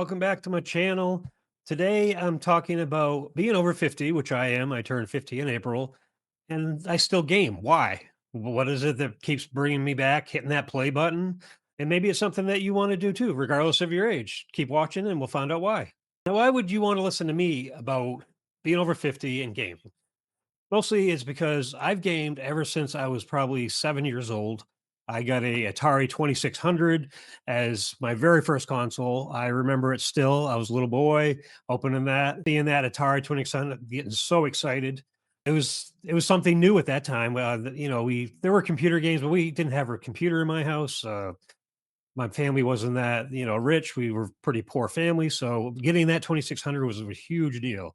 welcome back to my channel. Today I'm talking about being over 50, which I am. I turned 50 in April, and I still game. Why? What is it that keeps bringing me back, hitting that play button? And maybe it's something that you want to do too, regardless of your age. Keep watching and we'll find out why. Now, why would you want to listen to me about being over 50 and gaming? Mostly it's because I've gamed ever since I was probably 7 years old. I got a Atari 2600 as my very first console. I remember it still. I was a little boy opening that, seeing that Atari 2600, getting so excited. It was something new at that time. We there were computer games, but we didn't have a computer in my house. My family wasn't that rich. We were pretty poor family, so getting that 2600 was a huge deal.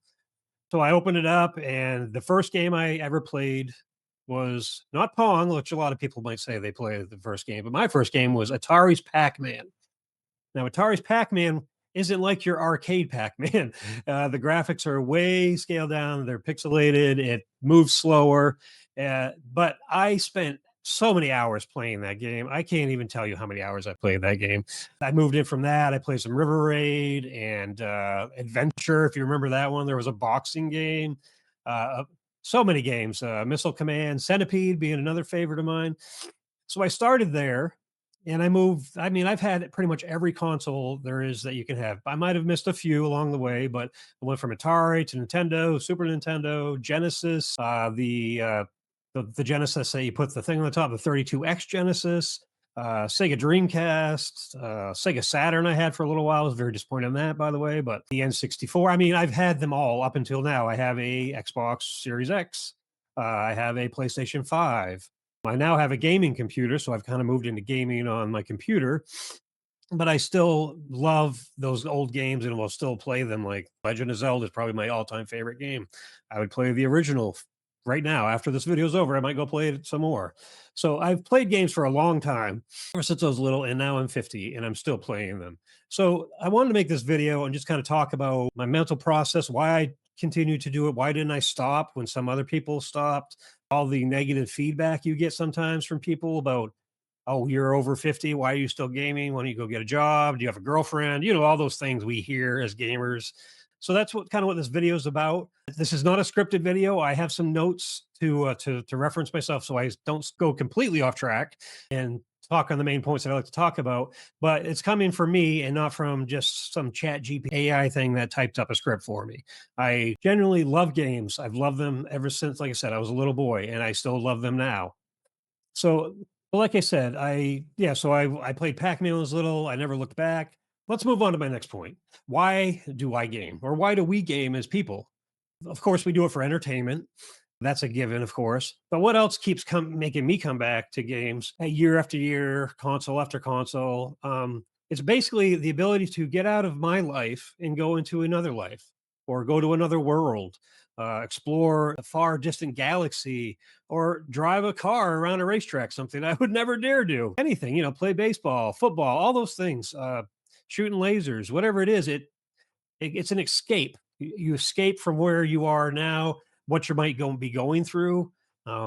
So I opened it up, and the first game I ever played was not Pong, which a lot of people might say they played the first game, but my first game was Atari's Pac-Man. Now, Atari's Pac-Man isn't like your arcade Pac-Man. The graphics are way scaled down, they're pixelated, it moves slower. But I spent so many hours playing that game. I can't even tell you how many hours I played that game. I moved in from that. I played some River Raid and Adventure. If you remember that one, there was a boxing game. Uh, so many games. Missile Command, Centipede being another favorite of mine. So I started there and I moved. I mean, I've had pretty much every console there is that you can have. I might have missed a few along the way, but I went from Atari to Nintendo, Super Nintendo, Genesis, the Genesis that you put the thing on the top, the 32X Genesis, Sega Dreamcast, Sega Saturn. I had for a little while. I was very disappointed in that, by the way. But the N64. I mean, I've had them all up until now. I have a Xbox Series X. I have a PlayStation 5. I now have a gaming computer, so I've kind of moved into gaming on my computer, but I still love those old games and will still play them. Like Legend of Zelda is probably my all-time favorite game. I would play the original right now. After this video is over, I might go play it some more. So I've played games for a long time, ever since I was little, and now I'm 50 and I'm still playing them. So I wanted to make this video and just kind of talk about my mental process, why I continue to do it, why didn't I stop when some other people stopped, all the negative feedback you get sometimes from people about, oh, you're over 50. Why are you still gaming? Why don't you go get a job? Do you have a girlfriend? All those things we hear as gamers. So that's what this video is about. This is not a scripted video. I have some notes to reference myself so I don't go completely off track and talk on the main points that I like to talk about. But it's coming from me and not from just some chat GP AI thing that typed up a script for me. I genuinely love games. I've loved them ever since, like I said, I was a little boy, and I still love them now. So, like I said, I played Pac-Man when I was little. I never looked back. Let's move on to my next point. Why do I game, or why do we game as people? Of course, we do it for entertainment. That's a given, of course. But what else keeps making me come back to games year after year, console after console? It's basically the ability to get out of my life and go into another life, or go to another world, explore a far distant galaxy, or drive a car around a racetrack, something I would never dare do. Anything, play baseball, football, all those things, shooting lasers, whatever it is, it's an escape. You escape from where you are now, what you might be going through.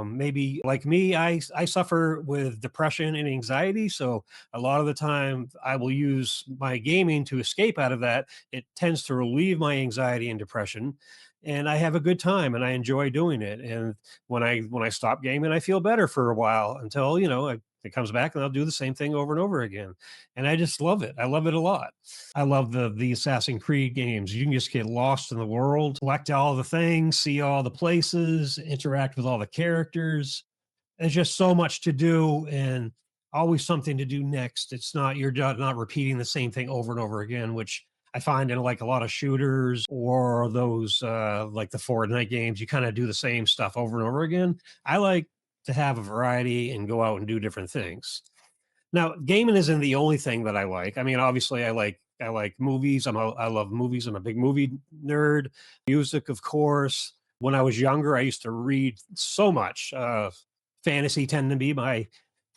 Maybe like me, I suffer with depression and anxiety. So a lot of the time, I will use my gaming to escape out of that. It tends to relieve my anxiety and depression, and I have a good time and I enjoy doing it. And when I stop gaming, I feel better for a while until it comes back, and I'll do the same thing over and over again. And I just love it. I love it a lot. I love the Assassin's Creed games. You can just get lost in the world, collect all the things, see all the places, interact with all the characters. There's just so much to do and always something to do next. It's not you're not repeating the same thing over and over again, which I find in like a lot of shooters or those like the Fortnite games. You kind of do the same stuff over and over again. I like to have a variety and go out and do different things. Now, gaming isn't the only thing that I like. I mean, obviously, I like movies. I love movies. I'm a big movie nerd. Music, of course. When I was younger, I used to read so much. Fantasy tended to be my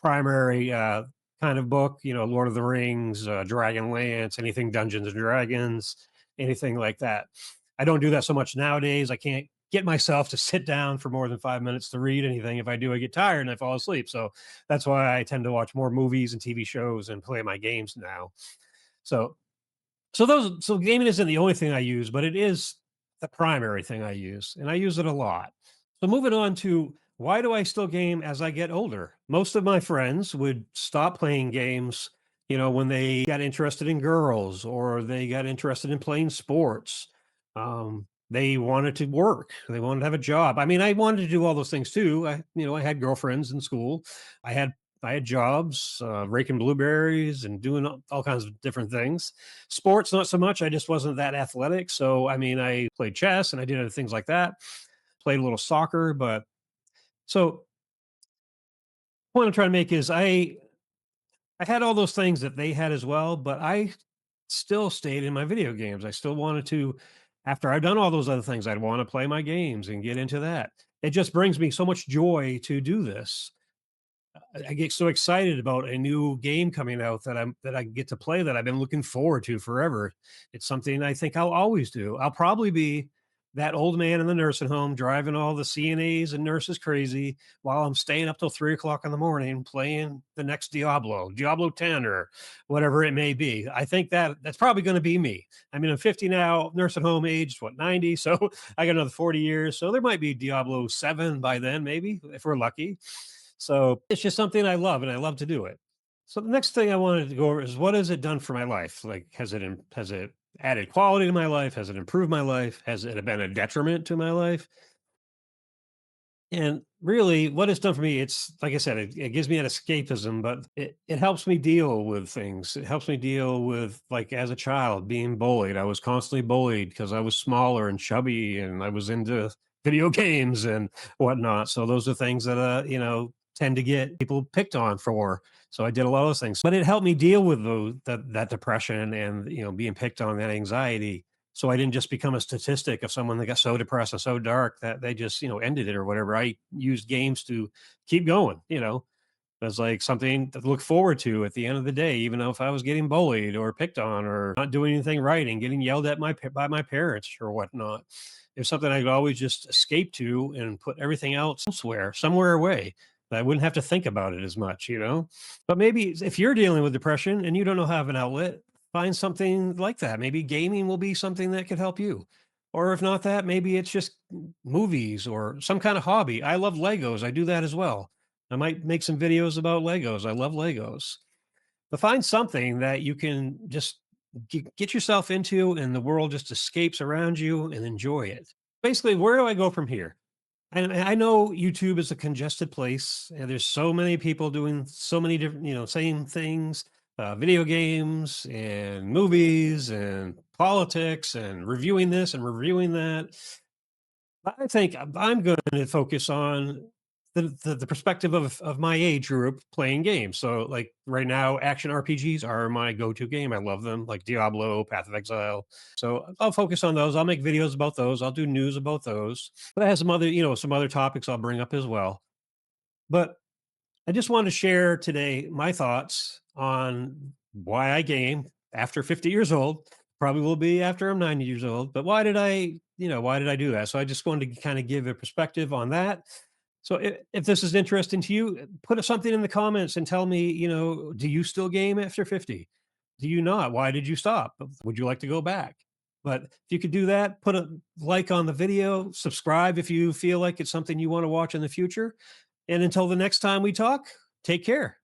primary kind of book. Lord of the Rings, Dragonlance, anything Dungeons and Dragons, anything like that. I don't do that so much nowadays. I can't get myself to sit down for more than 5 minutes to read anything. If I do, I get tired and I fall asleep. So that's why I tend to watch more movies and TV shows and play my games now. So So gaming isn't the only thing I use, but it is the primary thing I use, and I use it a lot. So moving on to why do I still game as I get older? Most of my friends would stop playing games, when they got interested in girls or they got interested in playing sports. They wanted to work. They wanted to have a job. I mean, I wanted to do all those things too. I had girlfriends in school. I had I had jobs, raking blueberries and doing all kinds of different things. Sports, not so much. I just wasn't that athletic. So, I mean, I played chess and I did other things like that. Played a little soccer, but so what I'm trying to make is I had all those things that they had as well, but I still stayed in my video games. I still wanted to, after I've done all those other things, I'd want to play my games and get into that. It just brings me so much joy to do this. I get so excited about a new game coming out that I get to play that I've been looking forward to forever. It's something I think I'll always do. I'll probably be that old man in the nursing home driving all the CNAs and nurses crazy while I'm staying up till 3 o'clock in the morning playing the next Diablo 10 or whatever it may be. I think that's probably going to be me. I mean, I'm 50 now, nursing home aged, 90? So I got another 40 years. So there might be Diablo 7 by then, maybe, if we're lucky. So it's just something I love and I love to do it. So the next thing I wanted to go over is what has it done for my life? Like, has it added quality to my life? Has it improved my life? Has it been a detriment to my life? And really, what it's done for me, it's like I said, it gives me an escapism, but it helps me deal with things. It helps me deal with, like, as a child being bullied. I was constantly bullied because I was smaller and chubby and I was into video games and whatnot. So those are things that, tend to get people picked on for. So I did a lot of those things, but it helped me deal with that depression and, being picked on, that anxiety, so I didn't just become a statistic of someone that got so depressed and so dark that they just, ended it or whatever. I used games to keep going, as like something to look forward to at the end of the day, even though if I was getting bullied or picked on or not doing anything right and getting yelled at by my parents or whatnot. It was something I could always just escape to and put everything else elsewhere, somewhere away. That I wouldn't have to think about it as much. But maybe if you're dealing with depression and you don't know how to have an outlet, find something like that. Maybe gaming will be something that could help you. Or if not that, maybe it's just movies or some kind of hobby. I love Legos. I do that as well. I might make some videos about Legos. I love Legos. But find something that you can just get yourself into and the world just escapes around you and enjoy it. Basically, where do I go from here? And I know YouTube is a congested place, and there's so many people doing so many different, same things, video games and movies and politics and reviewing this and reviewing that. I think I'm going to focus on the perspective of my age group playing games. So, like right now, action RPGs are my go-to game. I love them, like Diablo, Path of Exile. So I'll focus on those. I'll make videos about those. I'll do news about those. But I have some other topics I'll bring up as well. But I just want to share today my thoughts on why I game after 50 years old. Probably will be after I'm 90 years old. But why did I do that? So I just wanted to kind of give a perspective on that. So if this is interesting to you, put something in the comments and tell me, do you still game after 50? Do you not? Why did you stop? Would you like to go back? But if you could do that, put a like on the video, subscribe if you feel like it's something you want to watch in the future. And until the next time we talk, take care.